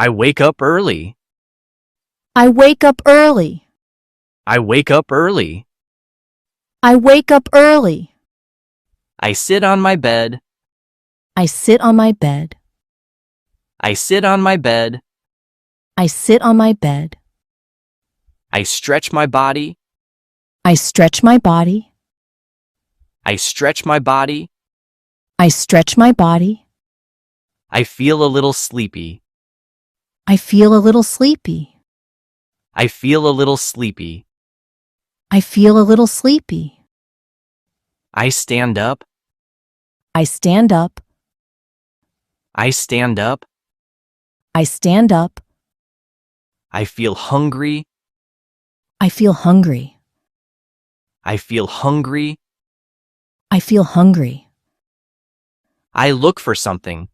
I wake up early. I wake up early. I wake up early. I wake up early. I sit on my bed. I sit on my bed. I sit on my bed. I sit on my bed. I stretch my body. I stretch my body. I stretch my body. I stretch my body. I feel a little sleepy. I feel a little sleepy. I feel a little sleepy. I feel a little sleepy. I stand up. I stand up. I stand up. I stand up. I feel hungry. I feel hungry. I feel hungry. I feel hungry. I look for something.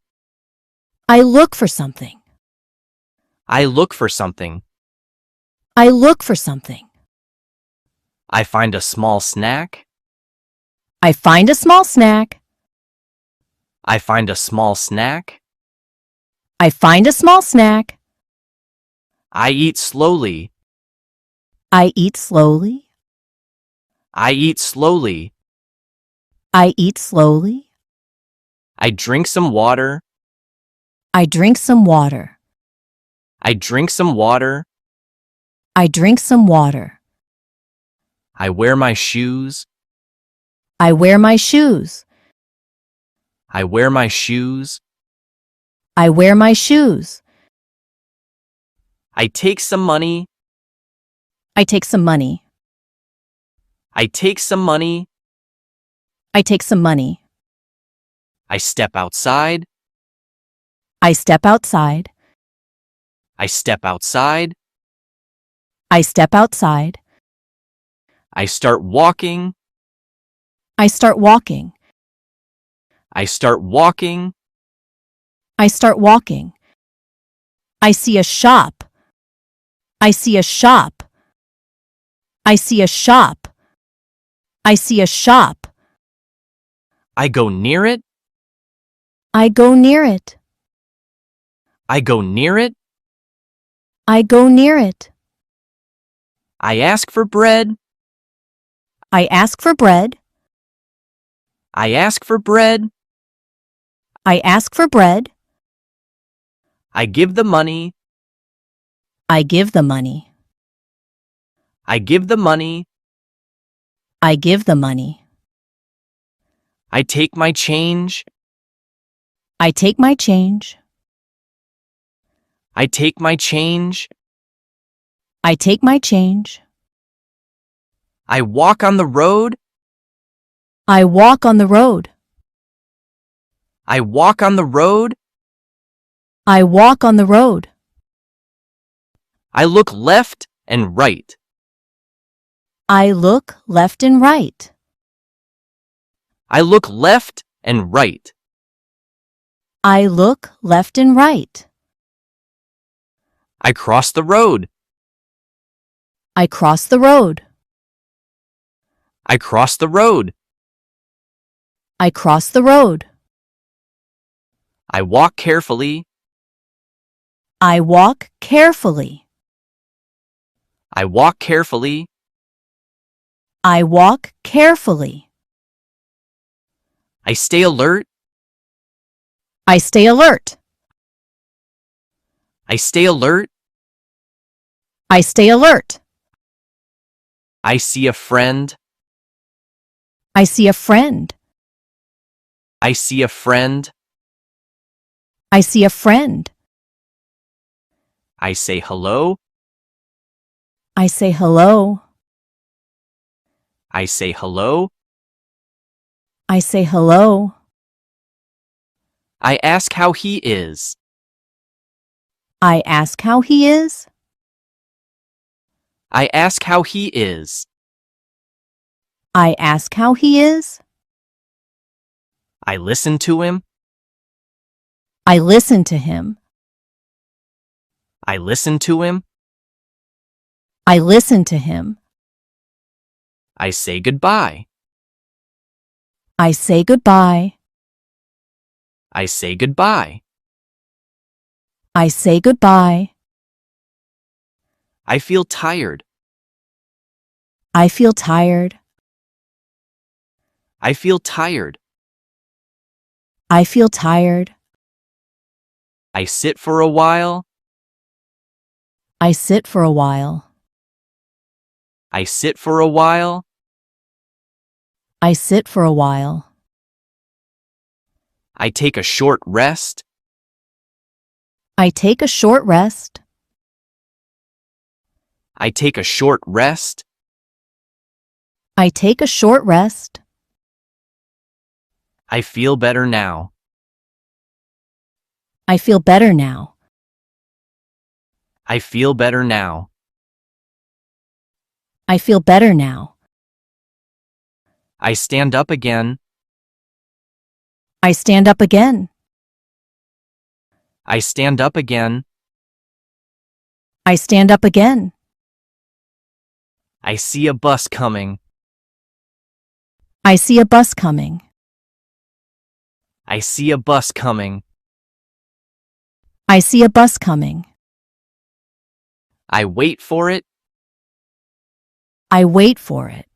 I look for something. I look for something. I look for something. I find a small snack. I find a small snack. I find a small snack. I find a small snack. I eat slowly. I eat slowly. I eat slowly. I eat slowly. I drink some water. I drink some water. I drink some water. I drink some water. I wear my shoes. I wear my shoes. I wear my shoes. I wear my shoes. I take some money. I take some money. I take some money. I take some money. I step outside. I step outside. I step outside. I step outside. I start walking. I start walking. I start walking. I start walking. I see a shop. I see a shop. I see a shop. I see a shop. I go near it. I go near it. I go near it. I go near it. I ask for bread. I ask for bread. I ask for bread. I ask for bread. I give the money. I give the money. I give the money. I give the money. I take my change. I take my change. I take my change. I take my change. I walk on the road. I walk on the road. I walk on the road. I walk on the road. I look left and right. I look left and right. I look left and right. I look left and right. I cross the road. I cross the road. I cross the road. I cross the road. I walk carefully. I walk carefully. I walk carefully. I walk carefully. I stay alert. I stay alert. I stay alert. I stay alert. I see a friend. I see a friend. I see a friend. I see a friend. I say hello. I say hello. I say hello. I say hello. I ask how he is. I ask how he is. I ask how he is. I ask how he is. I listen to him. I listen to him. I listen to him. I listen to him. I say goodbye. I say goodbye. I say goodbye. I say goodbye. I feel tired. I feel tired. I feel tired. I feel tired. I sit for a while. I sit for a while. I sit for a while. I sit for a while. I take a short rest. I take a short rest. I take a short rest. I take a short rest. I feel better now. I feel better now. I feel better now. I feel better now. I stand up again. I stand up again. I stand up again. I stand up again. I see a bus coming. I see a bus coming. I see a bus coming. I see a bus coming. I wait for it. I wait for it.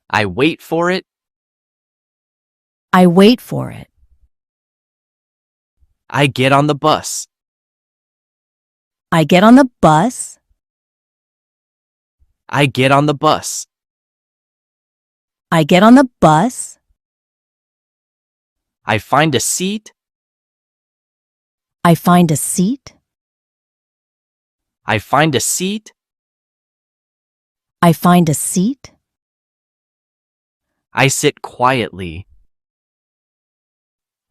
I wait for it. I wait for it. I get on the bus. I get on the bus. I get on the bus. I get on the bus. I find a seat. I find a seat. I find a seat. I find a seat. I sit quietly.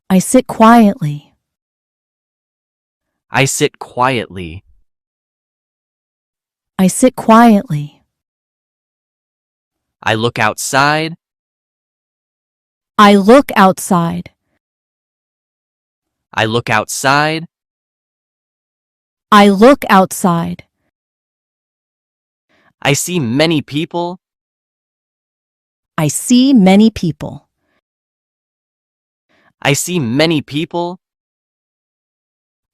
I sit quietly. I sit quietly. I sit quietly. I look outside. I look outside. I look outside. I look outside. I see many people. I see many people. I see many people.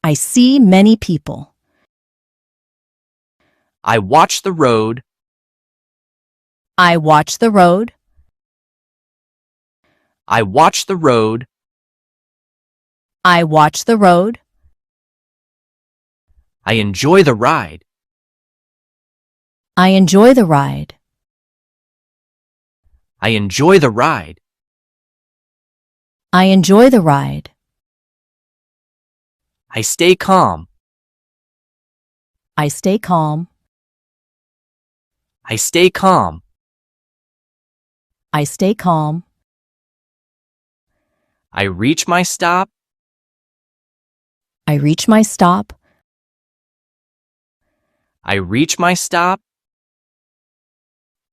I see many people. I watch the road. I watch the road. I watch the road. I watch the road. I enjoy the ride. I enjoy the ride. I enjoy the ride. I enjoy the ride. I stay calm. I stay calm. I stay calm. I stay calm. I reach my stop. I reach my stop. I reach my stop.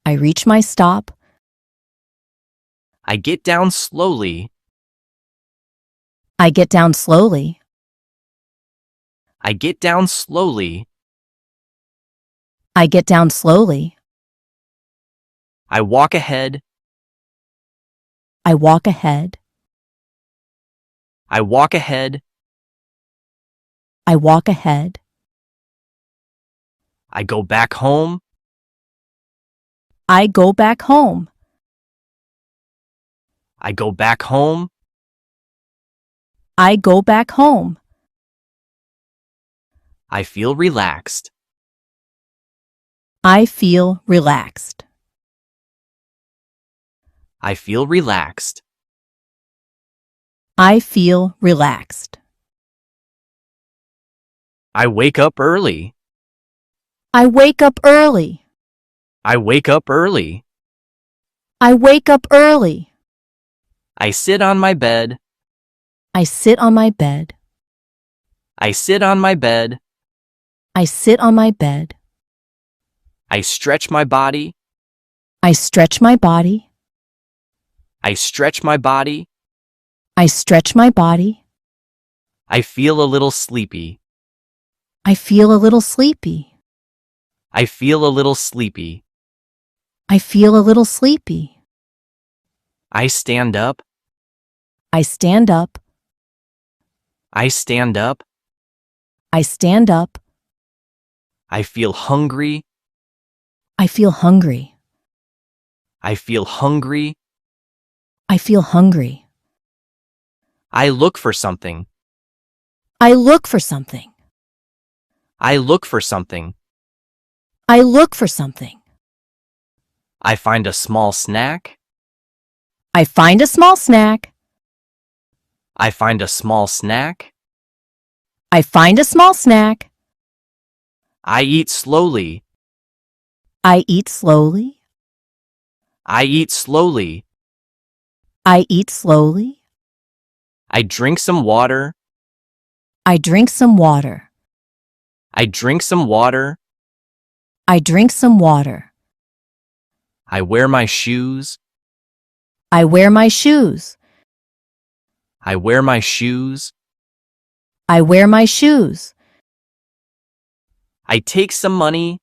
I reach my stop. I get down slowly. I get down slowly. I get down slowly. I get down slowly. I walk ahead. I walk ahead. I walk ahead. I walk ahead. I go back home. I go back home. I go back home. I go back home. I feel relaxed. I feel relaxed. I feel relaxed. I feel relaxed. I wake up early. I wake up early. I wake up early. I wake up early. I sit on my bed. I sit on my bed. I sit on my bed. I sit on my bed. I stretch my body. I stretch my body. I stretch my body. I stretch my body. I feel a little sleepy. I feel a little sleepy. I feel a little sleepy. I feel a little sleepy. I stand up. I stand up. I stand up. I stand up. I feel hungry. I feel hungry. I feel hungry. I feel hungry. I look for something. I look for something. I look for something. I look for something. I find a small snack. I find a small snack. I find a small snack. I find a small snack. I eat slowly. I eat slowly. I eat slowly. I eat slowly. I drink some water. I drink some water. I drink some water. I drink some water. I wear my shoes. I wear my shoes. I wear my shoes. I wear my shoes. I take some money.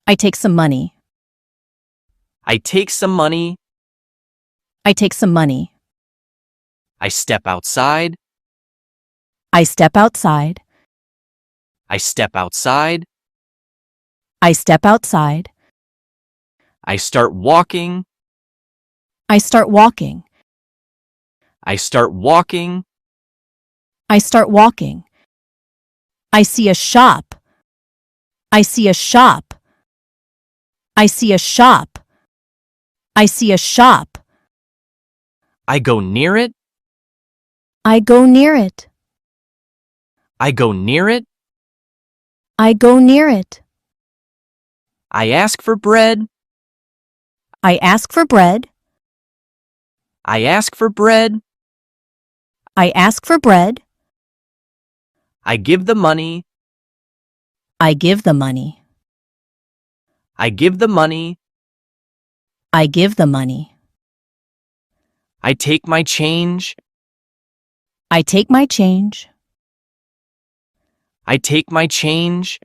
I take some money. I take some money. I take some money. I step outside. I step outside. I step outside. I step outside. I start walking. I start walking. I start walking. I start walking. I see a shop. I see a shop. I see a shop. I see a shop. I go near it. I go near it. I go near it. I go near it. I ask for bread. I ask for bread. I ask for bread. I ask for bread. I give the money. I give the money. I give the money. I give the money. I take my change. I take my change. I take my change.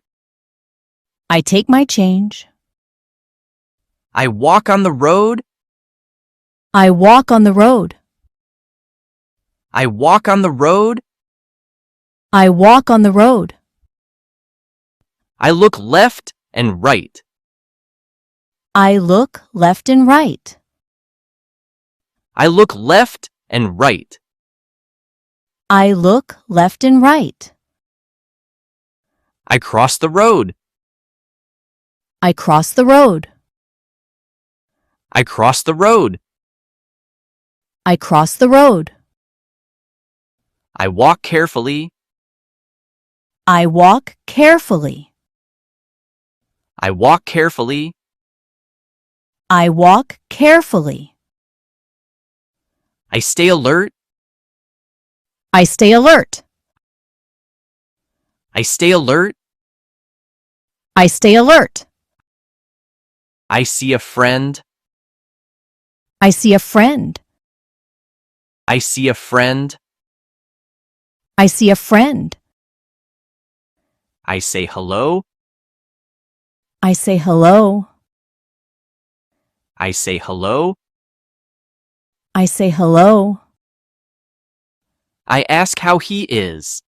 I take my change. I walk on the road. I walk on the road. I walk on the road. I walk on the road. I look left and right. I look left and right. I look left and right. I look left and right. I cross the road. I cross the road. I cross the road. I cross the road. I walk carefully. I walk carefully. I walk carefully. I walk carefully. I stay alert. I stay alert. I stay alert. I stay alert. I see a friend. I see a friend. I see a friend. I see a friend. I say hello. I say hello. I say hello. I say hello. I ask how he is.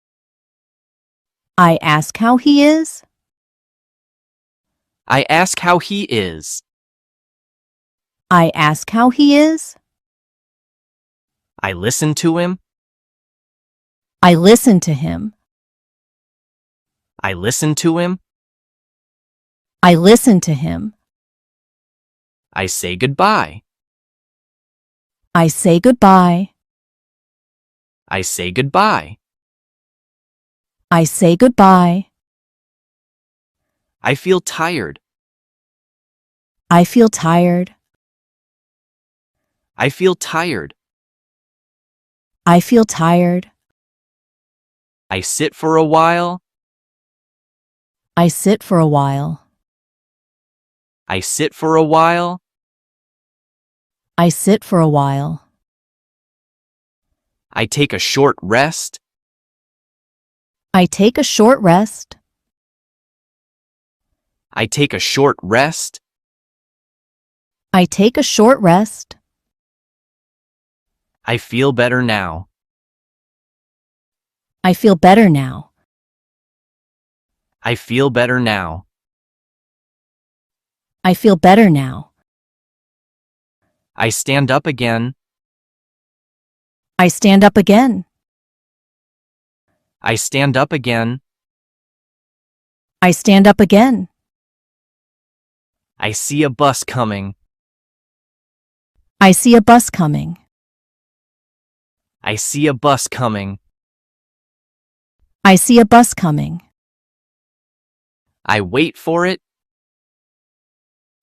I ask how he is. I ask how he is. I ask how he is. I listen to him. I listen to him. I listen to him. I listen to him. I say goodbye. I say goodbye. I say goodbye. I say goodbye. I feel tired. I feel tired. I feel tired. I feel tired. I sit for a while. I sit for a while. I sit for a while. I sit for a while. I take a short rest. I take a short rest. I take a short rest. I take a short rest. I feel better now. I feel better now. I feel better now. I feel better now. I stand up again. I stand up again. I stand up again. I stand up again. I see a bus coming. I see a bus coming. I see a bus coming. I see a bus coming. I wait for it.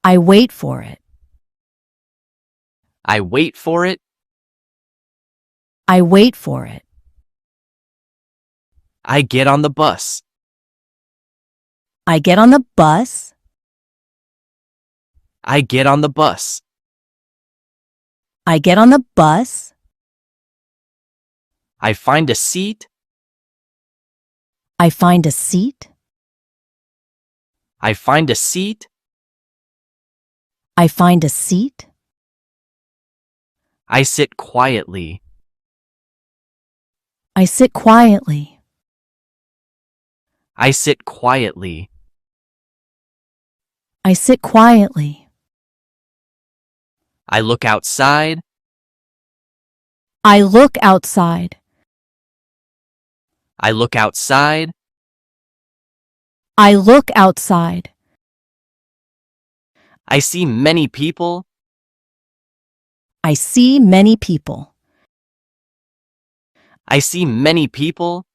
I wait for it. I wait for it. I wait for it. I get on the bus. I get on the bus. I get on the bus. I get on the bus. I find a seat. I find a seat. I find a seat. I find a seat. I sit quietly. I sit quietly. I sit quietly. I sit quietly. I look outside. I look outside. I look outside. I look outside. I see many people. I see many people. I see many people.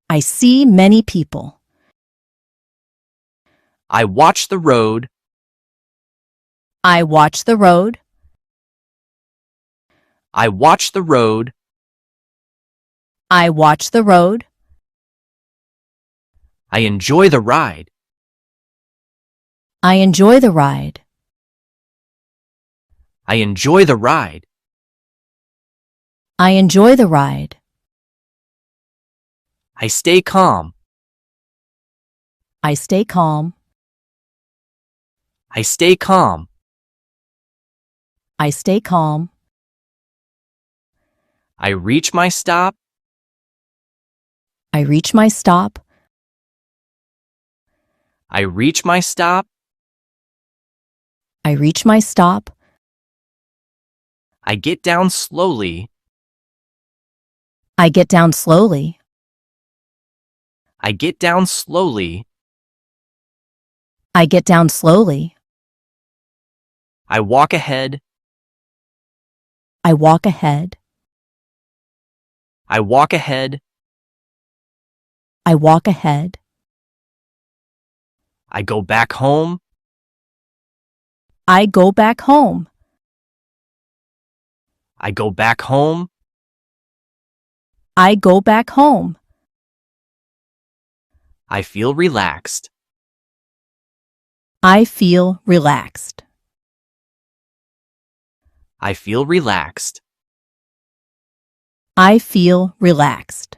I see many people. I watch the road. I watch the road. I watch the road. I watch the road. I enjoy the ride. I enjoy the ride. I enjoy the ride. I enjoy the ride. I stay calm. I stay calm. I stay calm. I stay calm. I reach my stop. I reach my stop. I reach my stop. I reach my stop. I get down slowly. I get down slowly. I get down slowly. I get down slowly. I walk ahead. I walk ahead. I walk ahead. I walk ahead. I go back home. I go back home. I go back home. I go back home. I feel relaxed. I feel relaxed. I feel relaxed. I feel relaxed.